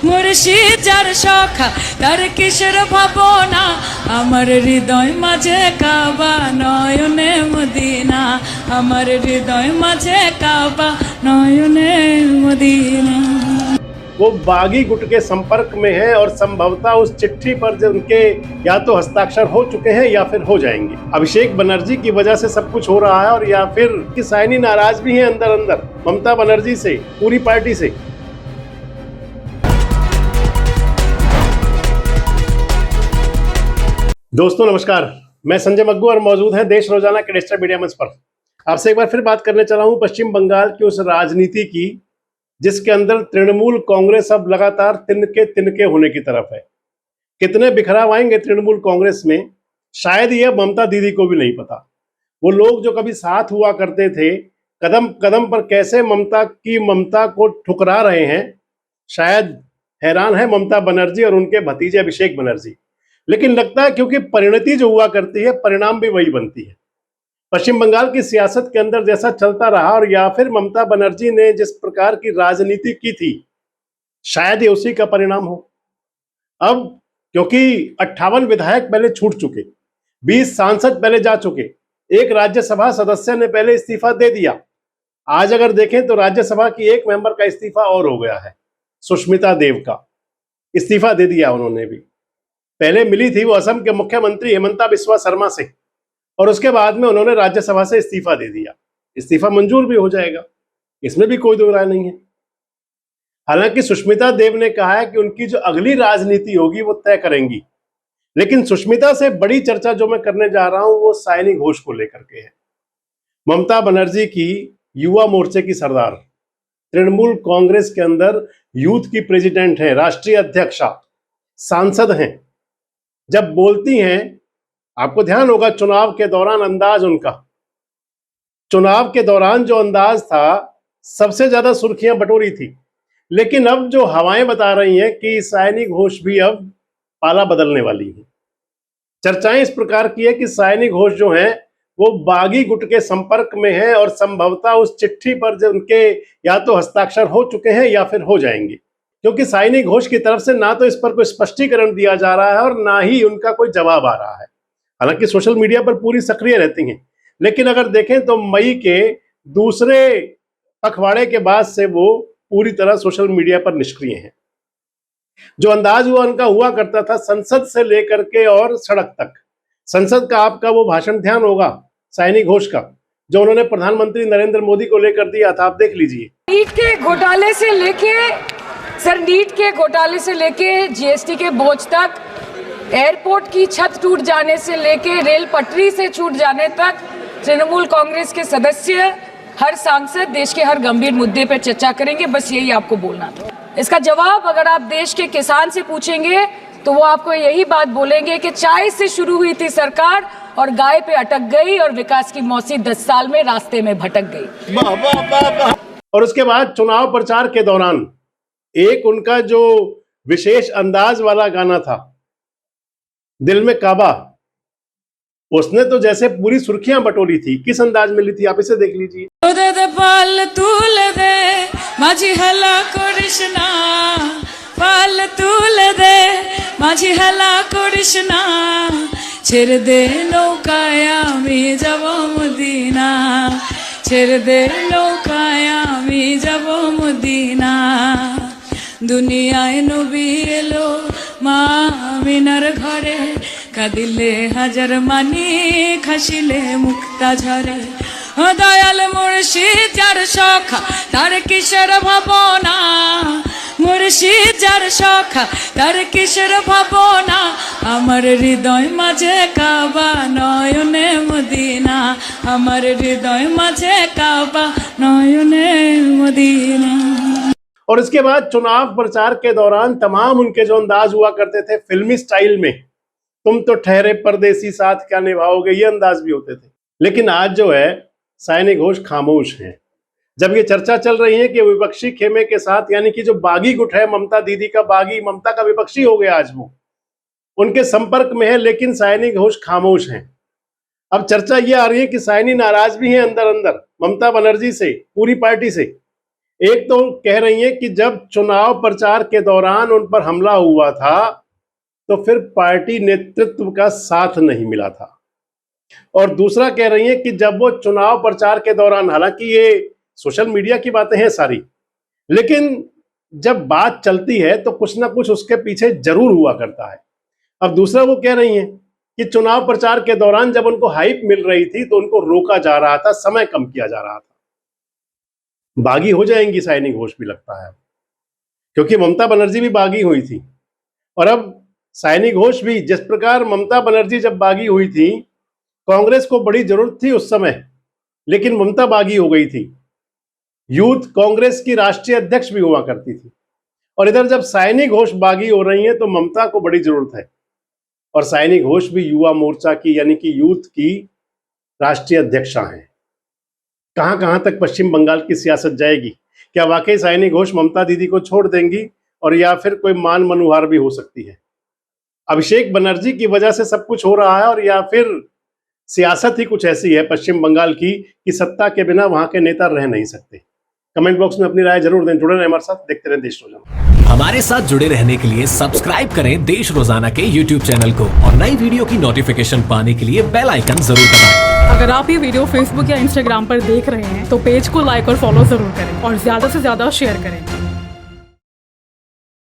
মুর্শিদ যার সখা তার কিসের ভাবনা আমার হৃদয় মাঝে কাবা নয়নে মদিনা আমার হৃদয় মাঝে কাবা নয়নে মদিনা। वो बागी गुट के संपर्क में है और संभवतः उस चिट्ठी पर जो उनके या तो हस्ताक्षर हो चुके हैं या फिर हो जाएंगे। अभिषेक बनर्जी की वजह से सब कुछ हो रहा है और या फिर कि साइनी नाराज भी है अंदर अंदर ममता बनर्जी से, पूरी पार्टी से। दोस्तों नमस्कार, मैं संजय मग्गू और मौजूद है देश रोजाना के डिजिटल मीडिया मंच पर। आपसे एक बार फिर बात करने चला हूं पश्चिम बंगाल की उस राजनीति की जिसके अंदर तृणमूल कांग्रेस अब लगातार तिनके होने की तरफ है। कितने बिखराव आएंगे तृणमूल कांग्रेस में, शायद यह ममता दीदी को भी नहीं पता। वो लोग जो कभी साथ हुआ करते थे, कदम कदम पर कैसे ममता को ठुकरा रहे हैं, शायद हैरान है ममता बनर्जी और उनके भतीजे अभिषेक बनर्जी। लेकिन लगता है क्योंकि परिणति जो हुआ करती है, परिणाम भी वही बनती है। पश्चिम बंगाल की सियासत के अंदर जैसा चलता रहा और या फिर ममता बनर्जी ने जिस प्रकार की राजनीति की थी, शायद ये उसी का परिणाम हो। अब क्योंकि 58 विधायक पहले छूट चुके, 20 सांसद पहले जा चुके, एक राज्यसभा सदस्य ने पहले इस्तीफा दे दिया। आज अगर देखें तो राज्यसभा की एक मेंबर का इस्तीफा और हो गया है, सुष्मिता देव का इस्तीफा दे दिया उन्होंने भी। पहले मिली थी वो असम के मुख्यमंत्री हेमंता बिस्वा शर्मा से और उसके बाद में उन्होंने राज्यसभा से इस्तीफा दे दिया। इस्तीफा मंजूर भी हो जाएगा, इसमें भी कोई दो राय नहीं है। हालांकि सुष्मिता देव ने कहा है कि उनकी जो अगली राजनीति होगी वो तय करेंगी, लेकिन सुष्मिता से बड़ी चर्चा जो मैं करने जा रहा हूं वो साइनी घोष को लेकर के है। ममता बनर्जी की युवा मोर्चे की सरदार, तृणमूल कांग्रेस के अंदर यूथ की प्रेसिडेंट है, राष्ट्रीय अध्यक्षा, सांसद हैं। जब बोलती हैं, आपको ध्यान होगा चुनाव के दौरान अंदाज उनका, चुनाव के दौरान जो अंदाज था सबसे ज्यादा सुर्खियां बटोरी थी। लेकिन अब जो हवाएं बता रही हैं कि साइनी घोष भी अब पाला बदलने वाली है। चर्चाएं इस प्रकार की है कि साइनी घोष जो हैं वो बागी गुट के संपर्क में है और संभवतः उस चिट्ठी पर जो उनके या तो हस्ताक्षर हो चुके हैं या फिर हो जाएंगे। क्योंकि साइनी घोष की तरफ से ना तो इस पर कोई स्पष्टीकरण दिया जा रहा है और ना ही उनका कोई जवाब आ रहा है। हालांकि सोशल मीडिया पर पूरी सक्रिय रहती हैं, लेकिन अगर देखें तो मई के दूसरे पखवाड़े के बाद से वो पूरी तरह सोशल मीडिया पर निष्क्रिय हैं। जो अंदाज उनका हुआ करता था संसद से लेकर के और सड़क तक, संसद का आपका वो भाषण ध्यान होगा साइनी घोष का, जो उन्होंने प्रधानमंत्री नरेंद्र मोदी को लेकर दिया था, आप देख लीजिए। नीट के घोटाले से लेके जीएसटी के बोझ तक, एयरपोर्ट की छत टूट जाने से लेके रेल पटरी से छूट जाने तक तृणमूल कांग्रेस के सदस्य, हर सांसद देश के हर गंभीर मुद्दे पर चर्चा करेंगे। बस यही आपको बोलना था। इसका जवाब अगर आप देश के किसान से पूछेंगे तो वो आपको यही बात बोलेंगे कि चाय से शुरू हुई थी सरकार और गाय पे अटक गई और विकास की मौसी 10 साल में रास्ते में भटक गई। और उसके बाद चुनाव प्रचार के दौरान एक उनका जो विशेष अंदाज वाला गाना था, दिल में काबा, उसने तो जैसे पूरी सुर्खियां बटोरी थी। किस अंदाज में ली थी, आप इसे देख लीजिए। पाल तूल दे माझी हला कृष्णा, पाल तूल दे माझी हला कृष्णा, ছেড়ে দে নৌকায় আমি যাব মদিনা, ছেড়ে দে নৌকায় আমি যাব মদিনা। দুনিয়ায় নবী এলো মা আমিনার ঘরে, কাঁদিলে হাজার মানি খাসিলে মুক্তা ঝরে। ও দয়াল মুর্শিদ যার সখা তার কিসের ভাবনা, মুর্শিদ যার সখা তার কিসের ভাবনা আমার হৃদয় মাঝে কাবা নয়নে মদিনা, আমার হৃদয় মাঝে কাবা নয়নে মদিনা। और इसके बाद चुनाव प्रचार के दौरान तमाम उनके जो अंदाज हुआ करते थे फिल्मी स्टाइल में, तुम तो ठहरे परदेसी साथ क्या निभाओगे, ये अंदाज भी होते थे। लेकिन आज जो है साइनी घोष खामोश हैं। जब ये चर्चा चल रही है कि विपक्षी खेमे के साथ, यानी कि जो बागी गुट है, ममता दीदी का बागी, ममता का विपक्षी हो गया आज वो, उनके संपर्क में है, लेकिन साइनी घोष खामोश हैं। अब चर्चा ये आ रही है कि साइनी नाराज भी हैं अंदर अंदर ममता बनर्जी से, पूरी पार्टी से। एक तो कह रही हैं कि जब चुनाव प्रचार के दौरान उन पर हमला हुआ था तो फिर पार्टी नेतृत्व का साथ नहीं मिला था, और दूसरा कह रही हैं कि जब वो चुनाव प्रचार के दौरान, हालांकि ये सोशल मीडिया की बातें हैं सारी, लेकिन जब बात चलती है तो कुछ ना कुछ उसके पीछे जरूर हुआ करता है। अब दूसरा वो कह रही हैं कि चुनाव प्रचार के दौरान जब उनको हाइप मिल रही थी तो उनको रोका जा रहा था, समय कम किया जा रहा था। बागी हो जाएंगी सायनी घोष भी लगता है, क्योंकि ममता बनर्जी भी बागी हुई थी, और अब सायनी घोष भी, जिस प्रकार ममता बनर्जी जब बागी हुई थी, कांग्रेस को बड़ी जरूरत थी उस समय, लेकिन ममता बागी हो गई थी। यूथ कांग्रेस की राष्ट्रीय अध्यक्ष भी हुआ करती थी, और इधर जब सायनी घोष बागी हो रही हैं तो ममता को बड़ी जरूरत है, और सायनी घोष भी युवा मोर्चा की यानी कि यूथ की राष्ट्रीय अध्यक्षा हैं। कहां कहां तक पश्चिम बंगाल की सियासत जाएगी? क्या वाकई सायनी घोष ममता दीदी को छोड़ देंगी, और या फिर कोई मान मनुहार भी हो सकती है? अभिषेक बनर्जी की वजह से सब कुछ हो रहा है, और या फिर सियासत ही कुछ ऐसी है पश्चिम बंगाल की कि सत्ता के बिना वहां के नेता रह नहीं सकते? कमेंट बॉक्स में अपनी राय जरूर दें। जुड़े रहें हमारे साथ, देखते रहें देश रोजाना। हमारे साथ जुड़े रहने के लिए सब्सक्राइब करें देश रोजाना के YouTube चैनल को, और नई वीडियो की नोटिफिकेशन पाने के लिए बेल आइकन जरूर दबाएं। अगर आप ये वीडियो फेसबुक या इंस्टाग्राम पर देख रहे हैं तो पेज को लाइक और फॉलो जरूर करें और ज्यादा से ज्यादा शेयर करें।